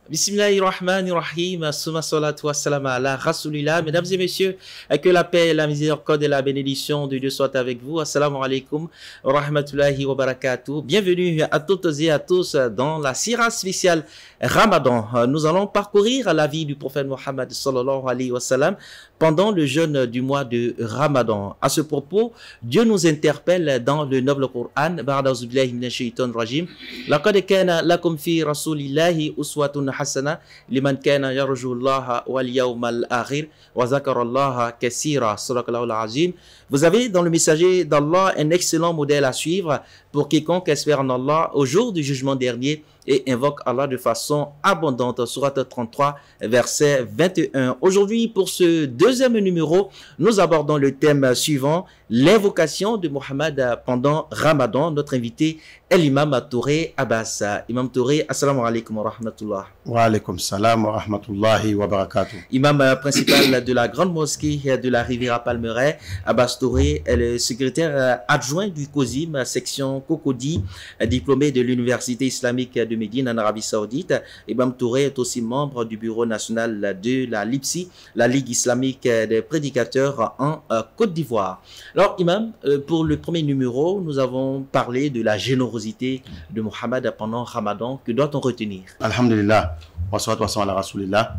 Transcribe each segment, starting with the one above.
Bismillahirrahmanirrahim. Summa salatu wassalam ala rasulillah. Mesdames et messieurs, que la paix, la miséricorde et la bénédiction de Dieu soient avec vous. Assalamu alaikum wa rahmatullahi wa barakatuh. Bienvenue à toutes et à tous dans la sira spéciale Ramadan. Nous allons parcourir la vie du prophète Mohammed sallallahu alayhi wa sallam pendant le jeûne du mois de Ramadan. À ce propos, Dieu nous interpelle dans le noble Coran. Ba'da'uzu billahi minash shaitanir rajim. Laqad kana lakum fi rasulillahi uswatun hasana liman kana yarju Allah wal yawmal akhir wa zakara Allah kaseera. Sadaqallahu al-azim. Vous avez dans le messager d'Allah un excellent modèle à suivre pour quiconque espère en Allah au jour du jugement dernier et invoque Allah de façon abondante. Sourate 33, verset 21. Aujourd'hui, pour ce deuxième numéro, nous abordons le thème suivant, l'invocation de Mohammed pendant Ramadan. Notre invité est l'imam Touré Abbas. Imam Touré, assalamu alaikum wa rahmatullah. Wa alaikum salam wa rahmatullahi wa barakatuh. Imam principal de la grande mosquée de la Riviera Palmeraie, Abbas Touré est le secrétaire adjoint du COSIM, section Cocody, diplômé de l'Université islamique de Médine en Arabie Saoudite. Imam Touré est aussi membre du bureau national de la LIPSI, la Ligue islamique des prédicateurs en Côte d'Ivoire. Alors, Imam, pour le premier numéro, nous avons parlé de la générosité de Mohammed pendant Ramadan. Que doit-on retenir? Alhamdulillah, wa salatu wa salam ala rasulillah.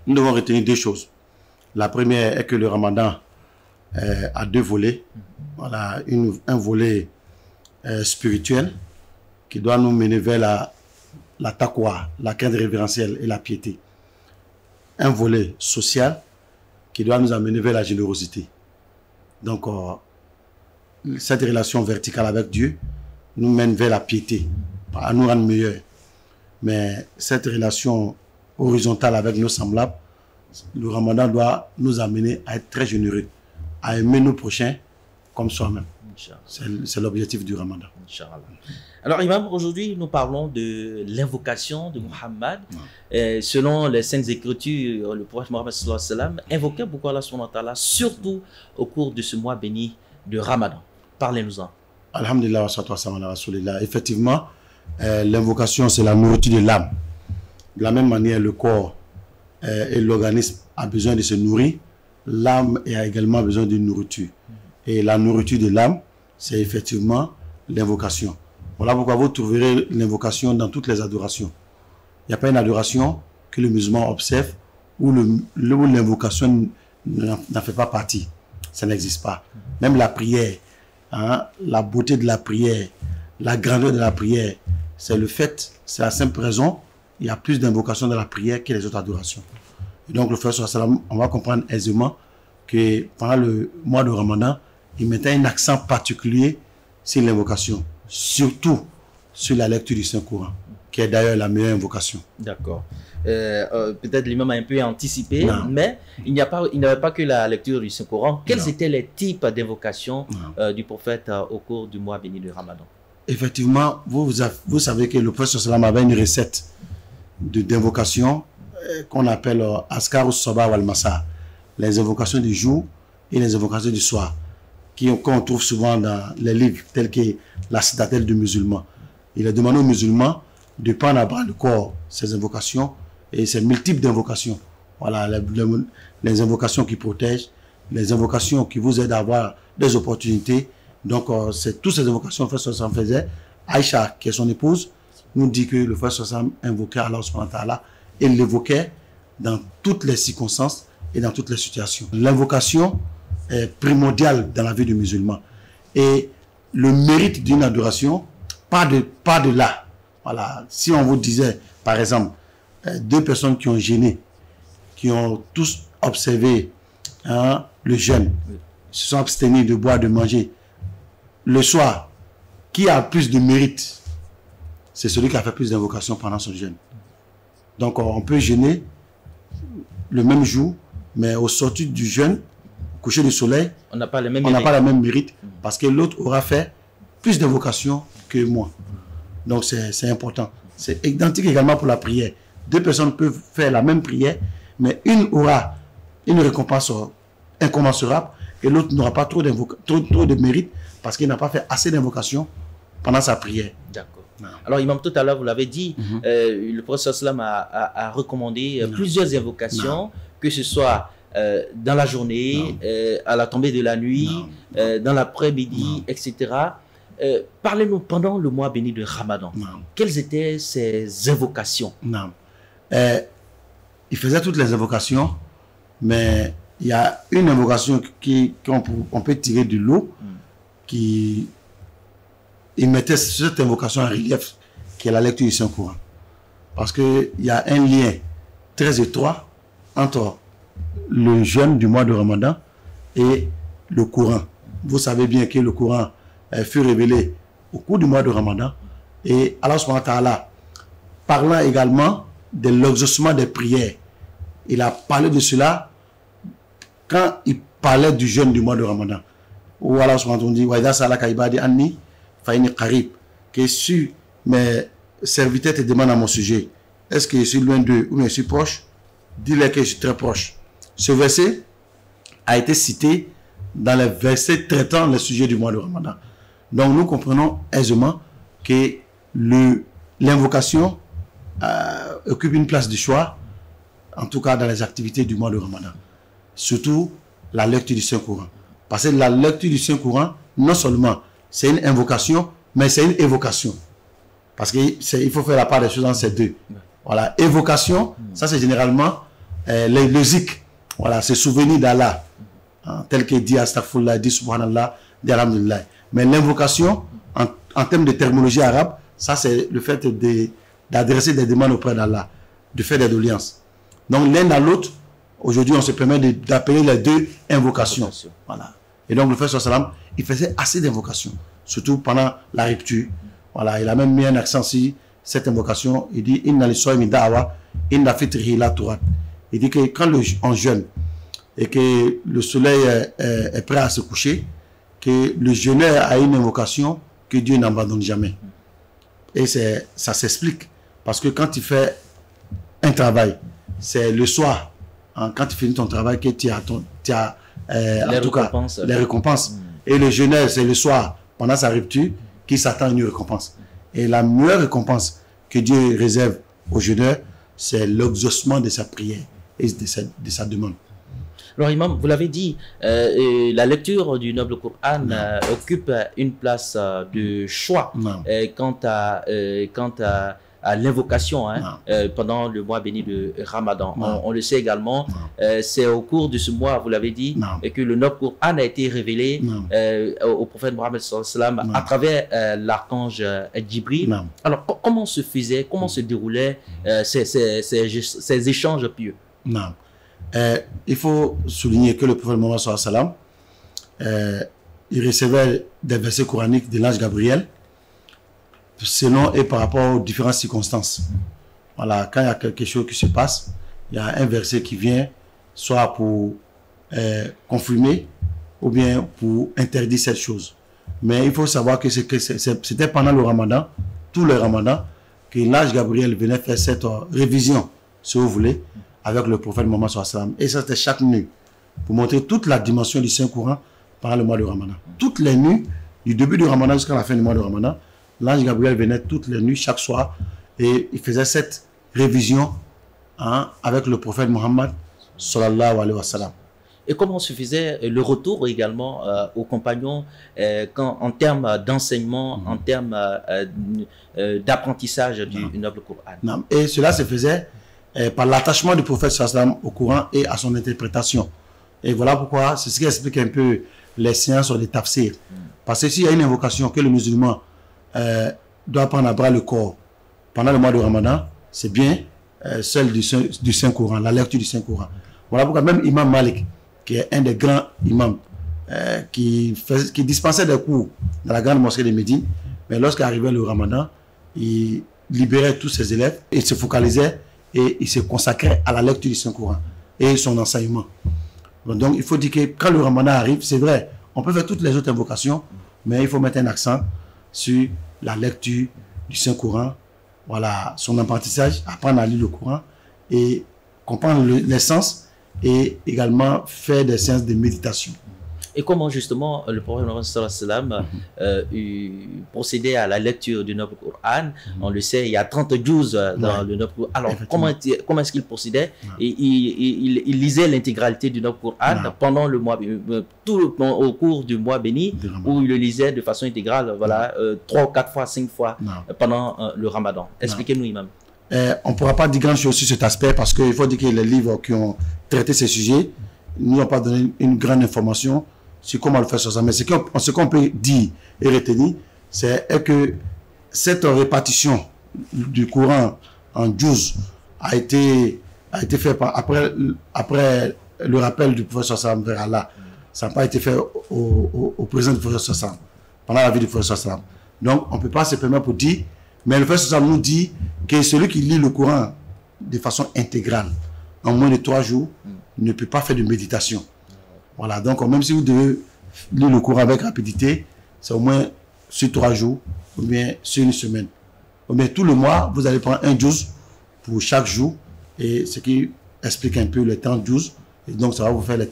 Nous devons retenir deux choses. La première est que le Ramadan a deux volets. Voilà, un volet spirituel qui doit nous mener vers la taqwa, la crainte révérentielle et la piété. Un volet social qui doit nous amener vers la générosité. Donc, cette relation verticale avec Dieu nous mène vers la piété, à nous rendre meilleurs. Mais cette relation horizontale avec nos semblables, le Ramadan doit nous amener à être très généreux, à aimer nos prochains comme soi-même. C'est l'objectif du Ramadan. Inch'Allah. Alors, Imam, aujourd'hui, nous parlons de l'invocation de Mohammed. Selon les Saintes Écritures, le prophète Mohammed sallallahu alayhi wa sallam invoquait beaucoup Allah subhanahu wa ta'ala, surtout au cours de ce mois béni de Ramadan. Parlez-nous-en. Alhamdulillah wa salatu wa salam ala rasulillah. Effectivement, l'invocation, c'est la nourriture de l'âme. De la même manière, le corps et l'organisme a besoin de se nourrir. L'âme a également besoin d'une nourriture. Et la nourriture de l'âme, c'est effectivement l'invocation. Voilà pourquoi vous trouverez l'invocation dans toutes les adorations. Il n'y a pas une adoration que le musulman observe où l'invocation n'en fait pas partie. Ça n'existe pas. Même la prière, hein, la beauté de la prière, la grandeur de la prière, c'est le fait, c'est la simple raison, il y a plus d'invocation dans la prière que les autres adorations. Et donc le prophète sallallahu alayhi wa sallam, on va comprendre aisément que pendant le mois de Ramadan, il mettait un accent particulier sur l'invocation, surtout sur la lecture du Saint-Coran, qui est d'ailleurs la meilleure invocation. D'accord. Peut-être l'imam a un peu anticipé, mais il n'y avait pas que la lecture du Saint-Coran. Quels étaient les types d'invocations du prophète au cours du mois béni de Ramadan? Effectivement, vous savez que le prophète sallallahu avait une recette d'invocation qu'on appelle Askar al-Sabah wal-Masa, les invocations du jour et les invocations du soir, qu'on trouve souvent dans les livres tels que la citadelle du musulman. Il a demandé aux musulmans de prendre à bras le corps ces invocations et ces multiples d'invocations. Voilà, les invocations qui protègent, les invocations qui vous aident à avoir des opportunités. Donc, c'est toutes ces invocations que le Prophète sallallahu alayhi wa sallam faisait. Aïcha, qui est son épouse, nous dit que le Prophète sallallahu alayhi wa sallam invoquait Allah subhanahu wa ta'ala et l'évoquait dans toutes les circonstances et dans toutes les situations. L'invocation est primordiale dans la vie du musulman. Et le mérite d'une adoration, pas de là. Voilà. Si on vous disait, par exemple, deux personnes qui ont jeûné, qui ont tous observé le jeûne, se sont abstenus de boire, de manger, le soir, qui a plus de mérite? C'est celui qui a fait plus d'invocations pendant son jeûne. Donc on peut jeûner le même jour, mais au sortir du jeûne, au coucher du soleil, on n'a pas le même mérite parce que l'autre aura fait plus d'invocations que moi. Donc c'est important. C'est identique également pour la prière. Deux personnes peuvent faire la même prière, mais une aura une récompense incommensurable et l'autre n'aura pas trop de mérite parce qu'il n'a pas fait assez d'invocations pendant sa prière. D'accord. Non. Alors, Imam, tout à l'heure, vous l'avez dit, le prophète sallam a recommandé plusieurs invocations, que ce soit dans la journée, à la tombée de la nuit, dans l'après-midi, etc. Parlez-nous pendant le mois béni de Ramadan. Quelles étaient ces invocations? Il faisait toutes les invocations, mais il y a une invocation qu'on peut tirer du lot, il mettait cette invocation en relief, qui est la lecture du Saint-Coran. Parce qu'il y a un lien très étroit entre le jeûne du mois de Ramadan et le Coran. Vous savez bien que le Coran fut révélé au cours du mois de Ramadan, et Allah subhanahu wa ta'ala, parlant également de l'exaucement des prières, il a parlé de cela quand il parlait du jeûne du mois de Ramadan. Où Allah subhanahu wa ta'ala dit wa idha salaka ibadi anni fa inni qarib, que si mes serviteurs te demandent à mon sujet, est-ce que je suis loin d'eux ou bien je suis proche, dis-leur que je suis très proche. Ce verset a été cité dans les versets traitant le sujet du mois de Ramadan. Donc nous comprenons aisément que l'invocation occupe une place de choix, en tout cas dans les activités du mois de Ramadan. Surtout la lecture du Saint-Coran. Parce que la lecture du Saint-Coran, non seulement c'est une invocation, mais c'est une évocation. Parce qu'il faut faire la part des choses dans ces deux. Voilà, évocation, ça c'est généralement le zik. Voilà, c'est souvenir d'Allah. Hein, tel qu'il dit Astaghfirullah, dit Subhanallah, dit Alhamdulillah. Mais l'invocation, en termes de terminologie arabe, ça c'est le fait d'adresser des demandes auprès d'Allah, de faire des doléances. Donc l'un à l'autre, aujourd'hui on se permet d'appeler les deux invocations. Voilà. Et donc le prophète sallam, il faisait assez d'invocations, surtout pendant la rupture. Voilà, il a même mis un accent sur cette invocation. Il dit Inna li-so'imi da'wa, inna fitrihi la turat. Il dit que quand on jeûne et que le soleil est prêt à se coucher, que le jeûneur a une invocation que Dieu n'abandonne jamais. Et ça s'explique. Parce que quand tu fais un travail, c'est le soir, hein, quand tu finis ton travail, que tu as les récompenses. Et le jeûneur, c'est le soir, pendant sa rupture, qui s'attend à une récompense. Et la meilleure récompense que Dieu réserve au jeûneur, c'est l'exaucement de sa prière et de sa demande. Alors Imam, vous l'avez dit, la lecture du noble Coran occupe une place de choix quant à l'invocation pendant le mois béni de Ramadan. On le sait également, c'est au cours de ce mois, vous l'avez dit, que le noble Coran a été révélé au prophète Mohammed sallallahu alayhi wa sallam à travers l'archange Djibril. Alors comment se faisait, comment se déroulaient ces échanges pieux? Il faut souligner que le prophète Mohammed sallallahu alayhi wa sallam, il recevait des versets coraniques de l'ange Gabriel selon et par rapport aux différentes circonstances. Voilà, quand il y a quelque chose qui se passe, il y a un verset qui vient soit pour confirmer ou bien pour interdire cette chose. Mais il faut savoir que c'était pendant le Ramadan, tout le Ramadan, que l'ange Gabriel venait faire cette révision, si vous voulez, avec le prophète Mohammed sallallahu alayhi wa sallam. Et ça, c'était chaque nuit, pour montrer toute la dimension du Saint-Coran pendant le mois de Ramadan. Toutes les nuits, du début du Ramadan jusqu'à la fin du mois de Ramadan, l'ange Gabriel venait toutes les nuits, chaque soir, et il faisait cette révision avec le prophète Mohammed sallallahu alayhi wa sallam. Et comment se faisait le retour également aux compagnons en termes d'enseignement, en termes d'apprentissage du noble Coran? Et cela se faisait par l'attachement du prophète sallallahu alayhi wa sallam au Coran et à son interprétation. Et voilà pourquoi, c'est ce qui explique un peu les séances sur les tafsirs. Parce que s'il y a une invocation que le musulman doit prendre à bras le corps pendant le mois de Ramadan, c'est bien celle du Saint-Coran, la lecture du Saint-Coran. Voilà pourquoi même Imam Malik, qui est un des grands imams, qui dispensait des cours dans la grande mosquée de Médine, mais lorsqu'arrivait le Ramadan, il libérait tous ses élèves, il se focalisait et il se consacrait à la lecture du Saint-Coran et son enseignement. Donc il faut dire que quand le Ramadan arrive, c'est vrai, on peut faire toutes les autres invocations, mais il faut mettre un accent sur la lecture du Saint-Coran, voilà, son apprentissage, apprendre à lire le Coran et comprendre l'essence et également faire des séances de méditation. Et comment justement le prophète Mohammed sallallahu alayhi wa procédait à la lecture du Noble Coran? On le sait, il y a 30 juz dans le Noble Coran. Alors, comment est-ce qu'il procédait? Et il lisait l'intégralité du Noble Coran pendant le mois, au cours du mois béni, où il le lisait de façon intégrale, voilà, 3 ou 4 fois, 5 fois pendant le Ramadan. Expliquez-nous, Imam. On ne pourra pas dire grand-chose sur cet aspect parce qu'il faut dire que les livres qui ont traité ces sujets nous n'ont pas donné une grande information sur comment le faire sur ça. Mais ce qu'on peut dire et retenir, c'est que cette répartition du Coran en 12 a été fait après le rappel du prophète sallam vers Allah. Ça n'a pas été fait au présent du prophète sallam, pendant la vie du prophète sallam. Donc, on ne peut pas se permettre pour dire, mais le prophète sallam nous dit que celui qui lit le Coran de façon intégrale, en moins de 3 jours, ne peut pas faire de méditation. Voilà, donc même si vous devez lire le Coran avec rapidité, c'est au moins sur 3 jours, ou bien sur une semaine. Ou bien tout le mois, vous allez prendre un juz pour chaque jour, et ce qui explique un peu les 30 juz, et donc ça va vous faire les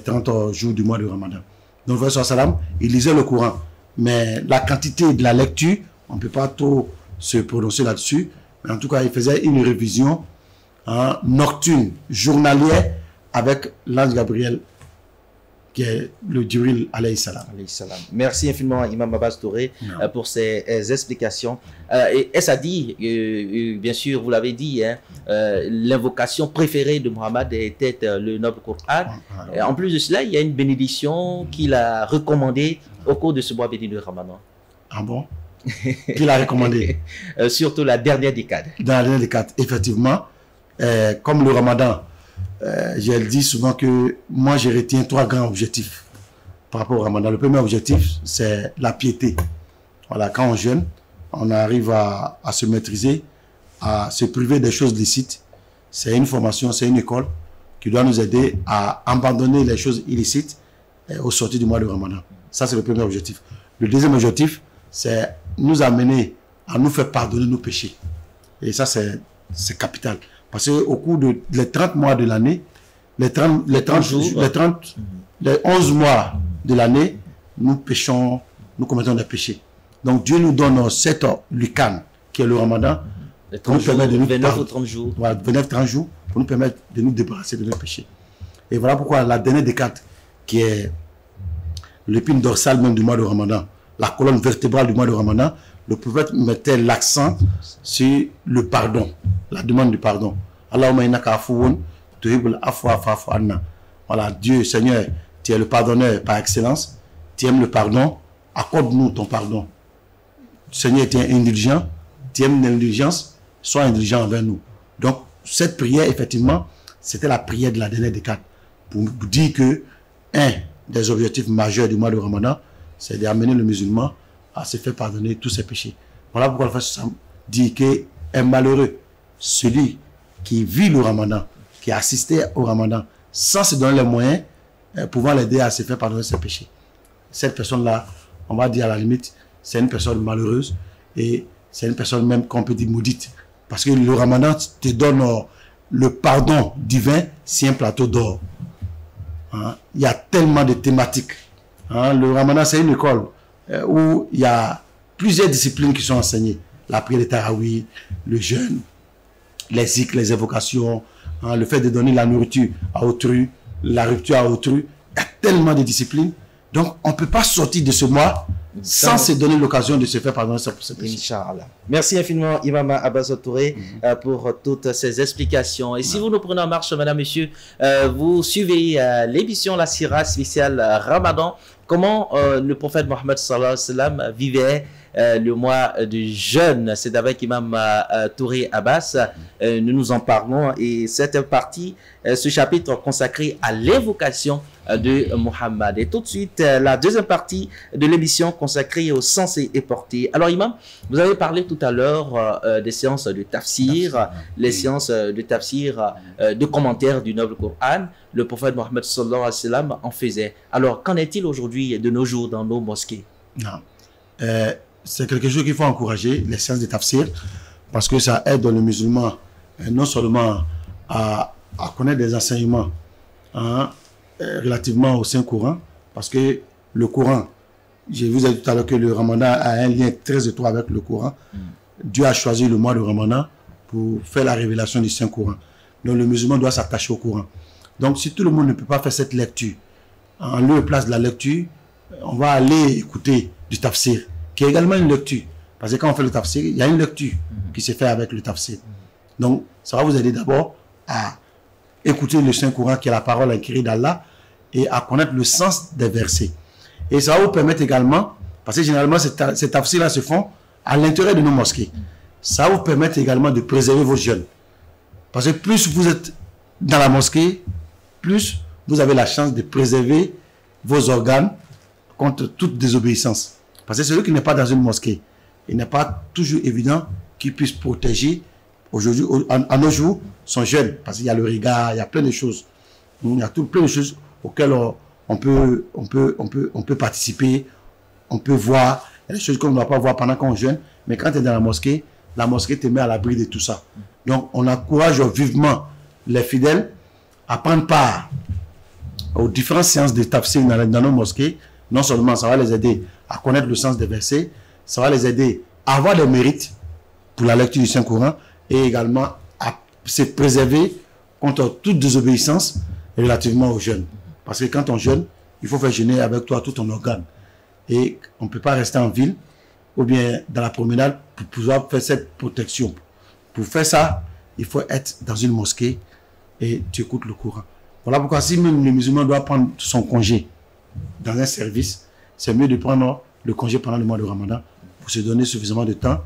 30 jours du mois de Ramadan. Donc le prophète sallam, il lisait le Coran, mais la quantité de la lecture, on ne peut pas trop se prononcer là-dessus, mais en tout cas, il faisait une révision nocturne, journalière, avec l'ange Gabriel, qui est le Djibril alayhi salam. Merci infiniment, Imam Abbas Touré, pour ces explications. Et ça dit, bien sûr, vous l'avez dit, hein, l'invocation préférée de Mohammed était le Noble Coran. En plus de cela, il y a une bénédiction qu'il a recommandée au cours de ce mois béni de Ramadan. Ah bon? Qu'il a recommandé? Surtout la dernière décade. Dans la dernière décade, effectivement. Comme le Ramadan, je le dis souvent que moi je retiens 3 grands objectifs par rapport au Ramadan. Le premier objectif, c'est la piété. Voilà, quand on jeûne, on arrive à se maîtriser, à se priver des choses licites. C'est une formation, c'est une école qui doit nous aider à abandonner les choses illicites au sortir du mois de Ramadan. Ça, c'est le premier objectif. Le deuxième objectif, c'est nous amener à nous faire pardonner nos péchés. Et ça, c'est capital. Parce qu'au cours des 30 mois de l'année, les 11 mois de l'année, nous péchons, nous commettons des péchés. Donc Dieu nous donne 7 lucan, qui est le Ramadan, pour nous permettre de nous 29 ou 30 jours. Voilà, 29-30 jours, pour nous permettre de nous débarrasser de nos péchés. Et voilà pourquoi la dernière décade, qui est l'épine dorsale même du mois de Ramadan, la colonne vertébrale du mois de Ramadan, le prophète mettait l'accent sur le pardon, la demande du pardon. Allahumma innaka afuwun tuhibbul afwa fa'fu anna. Voilà, Dieu, Seigneur, tu es le pardonneur par excellence, tu aimes le pardon, accorde-nous ton pardon. Seigneur, tu es indulgent, tu aimes l'indulgence, sois indulgent envers nous. Donc, cette prière, effectivement, c'était la prière de la dernière décade. Pour dire que un des objectifs majeurs du mois de Ramadan, c'est d'amener le musulman à se faire pardonner tous ses péchés. Voilà pourquoi le prophète dit qu'il est malheureux celui qui vit le Ramadan, qui a assisté au Ramadan, sans se donner les moyens, pouvant l'aider à se faire pardonner ses péchés. Cette personne-là, on va dire à la limite, c'est une personne malheureuse et c'est une personne même qu'on peut dire maudite. Parce que le Ramadan te donne le pardon divin sur un plateau d'or. Hein? Il y a tellement de thématiques. Hein? Le Ramadan, c'est une école où il y a plusieurs disciplines qui sont enseignées. La prière de Tarawih, le jeûne, les zikrs, les invocations, hein, le fait de donner la nourriture à autrui, la rupture à autrui. Il y a tellement de disciplines. Donc, on ne peut pas sortir de ce mois sans se donner l'occasion de se faire pardonner pour ce péché. Inch'Allah. Merci infiniment, Imam Abbas Touré, pour toutes ces explications. Et si vous nous prenez en marche, madame, monsieur, vous suivez l'émission La Sira spéciale Ramadan. Comment le prophète Mohammed sallallahu alayhi wa sallam vivait le mois de jeûne. C'est avec Imam Touré Abbas. Nous en parlons. Et cette partie, ce chapitre consacré à l'évocation de Mohammed. Et tout de suite, la deuxième partie de l'émission consacrée au sens et portée. Alors, Imam, vous avez parlé tout à l'heure des séances de tafsir, les séances de tafsir, de commentaires du Noble Coran. Le prophète Mohammed sallallahu alayhi wa sallam en faisait. Alors, qu'en est-il aujourd'hui de nos jours dans nos mosquées? Non. C'est quelque chose qu'il faut encourager, les séances de tafsir, parce que ça aide le musulman non seulement à connaître des enseignements relativement au Saint-Coran, Parce que le Coran, je vous ai dit tout à l'heure que le Ramadan a un lien très étroit avec le Coran. Dieu a choisi le mois de Ramadan pour faire la révélation du Saint-Coran. Donc le musulman doit s'attacher au Coran. Donc si tout le monde ne peut pas faire cette lecture, en lieu et place de la lecture, on va aller écouter du tafsir, qui est également une lecture. Parce que quand on fait le tafsir, il y a une lecture qui se fait avec le tafsir. Donc ça va vous aider d'abord à écouter le Saint-Coran, qui est la parole écrite d'Allah, et à connaître le sens des versets. Et ça va vous permettre également, parce que généralement ces tafsirs-là se font à l'intérieur de nos mosquées. Ça va vous permettre également de préserver vos jeûnes. Parce que plus vous êtes dans la mosquée, plus vous avez la chance de préserver vos organes contre toute désobéissance. Parce que celui qui n'est pas dans une mosquée, il n'est pas toujours évident qu'il puisse protéger aujourd'hui, à nos jours, son jeûne. Parce qu'il y a le regard, il y a plein de choses. Il y a plein de choses auxquelles on peut participer, on peut voir. Il y a des choses qu'on ne doit pas voir pendant qu'on jeûne. Mais quand tu es dans la mosquée te met à l'abri de tout ça. Donc, on encourage vivement les fidèles à prendre part aux différentes séances de tafsir dans nos mosquées. Non seulement ça va les aider à connaître le sens des versets, ça va les aider à avoir des mérites pour la lecture du Saint-Coran et également à se préserver contre toute désobéissance relativement au jeûne. Parce que quand on jeûne, il faut faire jeûner avec toi tout ton organe. Et on ne peut pas rester en ville ou bien dans la promenade pour pouvoir faire cette protection. Pour faire ça, il faut être dans une mosquée et tu écoutes le Coran. Voilà pourquoi si même le musulman doit prendre son congé dans un service, c'est mieux de prendre le congé pendant le mois de Ramadan pour se donner suffisamment de temps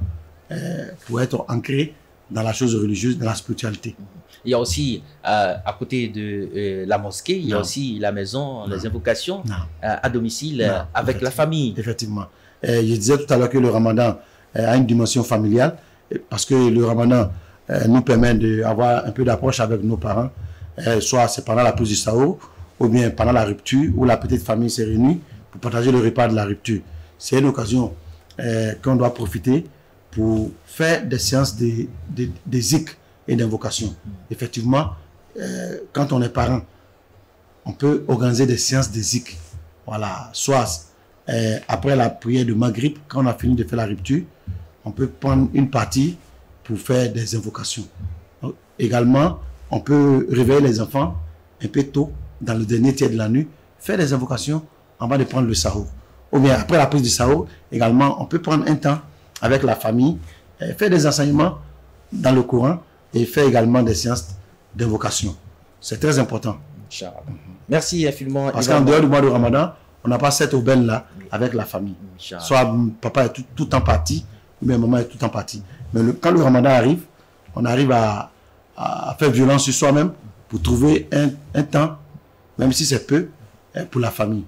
pour être ancré dans la chose religieuse, dans la spiritualité. Il y a aussi, à côté de la mosquée, il y a aussi la maison, les invocations à domicile avec la famille. Effectivement. Je disais tout à l'heure que le Ramadan a une dimension familiale parce que le Ramadan nous permet d'avoir un peu d'approche avec nos parents, soit c'est pendant la pause du sahur ou bien pendant la rupture où la petite famille s'est réunie pour partager le repas de la rupture. C'est une occasion qu'on doit profiter pour faire des séances de zikr et d'invocation. Effectivement, quand on est parent, on peut organiser des séances de zikr. Voilà, soit après la prière de Maghrib, quand on a fini de faire la rupture, on peut prendre une partie pour faire des invocations. Donc, également, on peut réveiller les enfants un peu tôt, dans le dernier tiers de la nuit, faire des invocations avant de prendre le sahur. Ou bien après la prise du sahur, également, on peut prendre un temps avec la famille, faire des enseignements dans le Coran et faire également des séances d'invocation. C'est très important. Merci infiniment. Parce qu'en dehors du mois de Ramadan, on n'a pas cette aubaine-là avec la famille. Soit papa est tout en partie, ou bien maman est tout en partie. Mais quand le Ramadan arrive, on arrive à faire violence sur soi-même pour trouver un temps, même si c'est peu, pour la famille.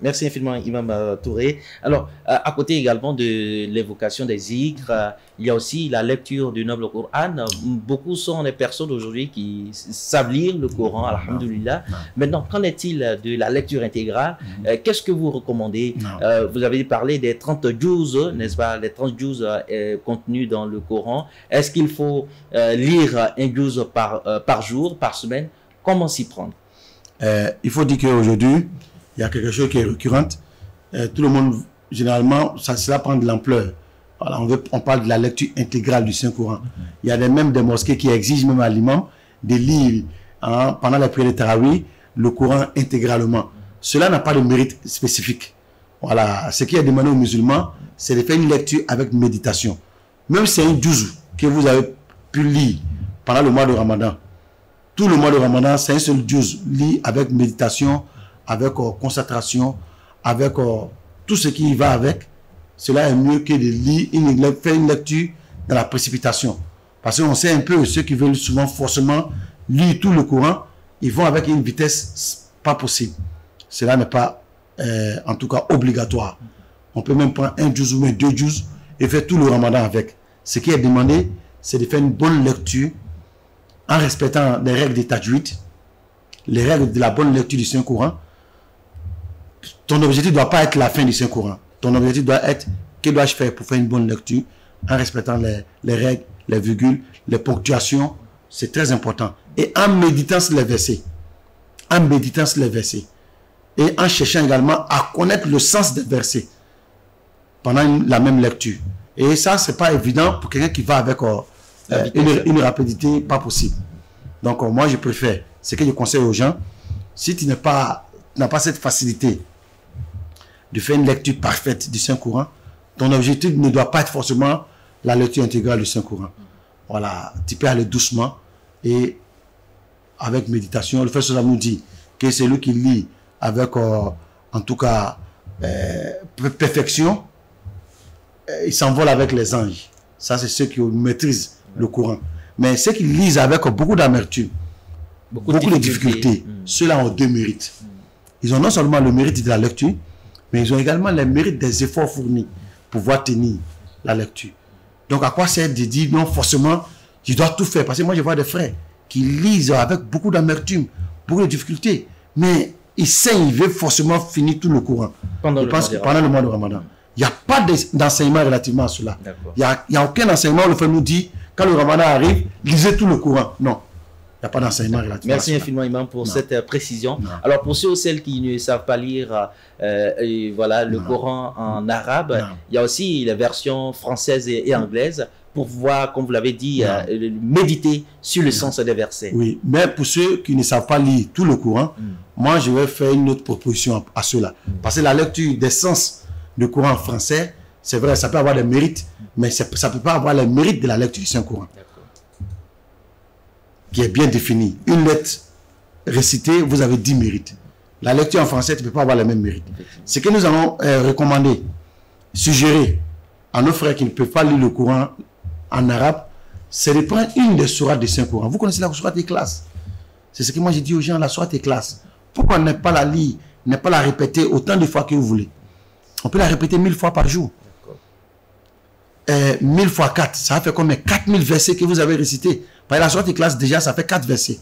Merci infiniment, Imam Touré. Alors, à côté également de l'évocation des zikrs, il y a aussi la lecture du noble Coran. Beaucoup sont les personnes aujourd'hui qui savent lire le Coran, alhamdoulilah. Maintenant, qu'en est-il de la lecture intégrale? Qu'est-ce que vous recommandez? Vous avez parlé des 30 juz, n'est-ce pas? Les 30 juz contenus dans le Coran. Est-ce qu'il faut lire un juz par jour, par semaine? Comment s'y prendre? Il faut dire qu'aujourd'hui, il y a quelque chose qui est récurrent. Tout le monde, généralement, cela prend de l'ampleur. Voilà, on parle de la lecture intégrale du Saint-Coran. Il y a même des mosquées qui exigent même à l'imam de lire pendant la prière de Tarawih le Coran intégralement. Cela n'a pas de mérite spécifique. Voilà, ce qui est demandé aux musulmans, c'est de faire une lecture avec méditation. Même si c'est un juz que vous avez pu lire pendant le mois de Ramadan, tout le mois de Ramadan, c'est un seul juz, lit avec méditation, avec concentration, avec tout ce qui y va avec. Cela est mieux que de lire, faire une lecture dans la précipitation. Parce qu'on sait un peu, ceux qui veulent souvent forcément lire tout le Coran, ils vont avec une vitesse pas possible. Cela n'est pas, en tout cas, obligatoire. On peut même prendre un juz ou même 2 juz et faire tout le Ramadan avec. Ce qui est demandé, c'est de faire une bonne lecture en respectant les règles des tajwid, les règles de la bonne lecture du Saint-Coran. Ton objectif ne doit pas être la fin du Saint-Coran. Ton objectif doit être, que dois-je faire pour faire une bonne lecture en respectant les règles, les virgules, les ponctuations. C'est très important. Et en méditant sur les versets. En méditant sur les versets. et en cherchant également à connaître le sens des versets pendant la même lecture. Et ça, c'est pas évident pour quelqu'un qui va avec une rapidité pas possible. Donc, moi, je préfère, ce que je conseille aux gens, si tu n'as pas cette facilité de faire une lecture parfaite du Saint-Coran, ton objectif ne doit pas être forcément la lecture intégrale du Saint-Coran. Voilà, tu peux aller doucement et avec méditation. Le Frère nous dit que c'est lui qui lit avec, en tout cas, perfection, il s'envole avec les anges. Ça, c'est ceux qui maîtrisent le Coran. Mais ceux qui lisent avec beaucoup d'amertume, beaucoup de difficultés, ceux-là ont deux mérites. Ils ont non seulement le mérite de la lecture, mais ils ont également le mérite des efforts fournis pour pouvoir tenir la lecture. Donc, à quoi sert de dire non, forcément, je dois tout faire? Parce que moi, je vois des frères qui lisent avec beaucoup d'amertume, beaucoup de difficultés, mais ils saignent, ils veulent forcément finir tout le Coran. Pendant le mois de Ramadan. Il n'y a pas d'enseignement relativement à cela. Il n'y a aucun enseignement où le frère nous dit, quand le Ramadan arrive, lisez tout le Coran. Non. Il n'y a pas d'enseignement relativement à cela. Merci infiniment, Imam, pour cette précision. Non. Alors, pour ceux ou celles qui ne savent pas lire le Coran en arabe, il y a aussi les versions françaises et anglaises pour pouvoir, comme vous l'avez dit, méditer sur le sens des versets. Oui, mais pour ceux qui ne savent pas lire tout le Coran, moi, je vais faire une autre proposition à ceux-là. Parce que la lecture des sens du Coran en français, c'est vrai, ça peut avoir des mérites, mais ça ne peut pas avoir les mérites de la lecture du Saint-Coran, qui est bien définie. Une lettre récitée, vous avez 10 mérites. La lecture en français, tu ne peux pas avoir les mêmes mérites. Ce que nous allons recommander, suggérer à nos frères qui ne peuvent pas lire le Coran en arabe, c'est de prendre une des sourates du Saint-Coran. Vous connaissez la sourate Ikhlas? C'est ce que moi j'ai dit aux gens, la sourate Ikhlas. Pourquoi ne pas la lire, ne pas la répéter autant de fois que vous voulez? On peut la répéter 1000 fois par jour. 1000 fois 4, ça fait combien? 4000 versets que vous avez récités. Par la sourate Ikhlas, déjà, ça fait 4 versets.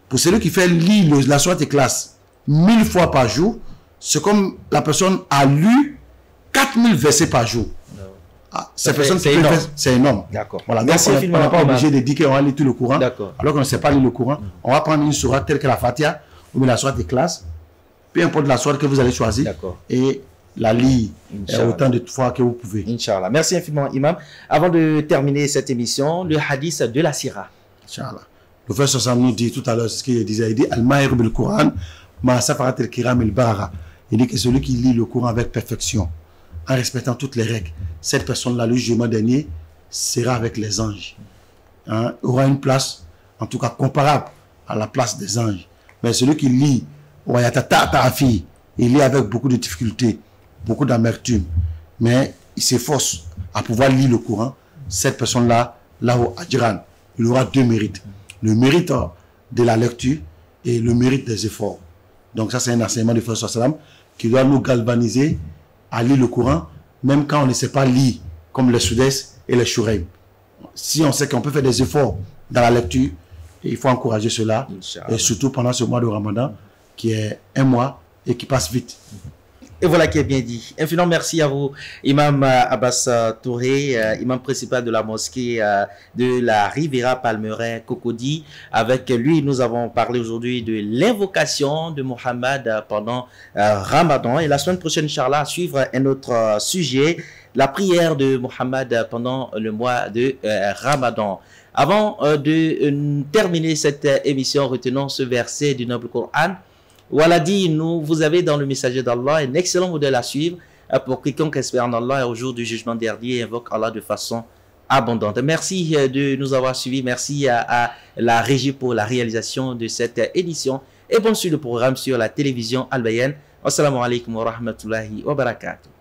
Pour celui qui fait lire la sourate Ikhlas 1000 fois par jour, c'est comme la personne a lu 4000 versets par jour. C'est énorme. C'est énorme. D'accord. Voilà. Donc, on n'est pas obligé de dire qu'on va lire tout le Coran. Alors qu'on ne sait pas lire le Coran. On va prendre une sourate telle que la Fatiha ou la sourate Ikhlas. Peu importe la sourate que vous allez choisir. Et la lire autant de fois que vous pouvez. Inch'Allah. Merci infiniment, Imam. Avant de terminer cette émission, le hadith de la Sira. Inch'Allah. Le frère Sossam nous dit tout à l'heure, c'est ce qu'il disait. Il dit Al-Ma'ir bil Quran, ma safarat al-kiram al-bara. Il dit que celui qui lit le Coran avec perfection, en respectant toutes les règles, cette personne-là, le jugement dernier, sera avec les anges. Aura une place, en tout cas comparable à la place des anges. Mais celui qui lit, il lit avec beaucoup de difficultés, beaucoup d'amertume, mais il s'efforce à pouvoir lire le Coran. Cette personne-là, là où Adjiran, il aura deux mérites. Le mérite de la lecture et le mérite des efforts. Donc ça, c'est un enseignement du Frère Sallam qui doit nous galvaniser à lire le Coran, même quand on ne sait pas lire, comme les Soudès et les Shuraim. Si on sait qu'on peut faire des efforts dans la lecture, il faut encourager cela, et surtout pendant ce mois de Ramadan, qui est un mois et qui passe vite. Et voilà qui est bien dit. Infiniment merci à vous, Imam Abbas Touré, imam principal de la mosquée de la Riviera Palmeraie Cocody. Avec lui, nous avons parlé aujourd'hui de l'invocation de Mohammed pendant Ramadan. Et la semaine prochaine, Inch'Allah, à suivre un autre sujet, la prière de Mohammed pendant le mois de Ramadan. Avant de terminer cette émission, retenons ce verset du Noble Coran. Voilà dit, vous avez dans le messager d'Allah un excellent modèle à suivre pour quiconque espère en Allah et au jour du jugement dernier et invoque Allah de façon abondante. Merci de nous avoir suivis. Merci à la régie pour la réalisation de cette édition. Et bonne suite le programme sur la télévision Al Bayan. Wassalamu alaikum wa rahmatullahi wa barakatuh.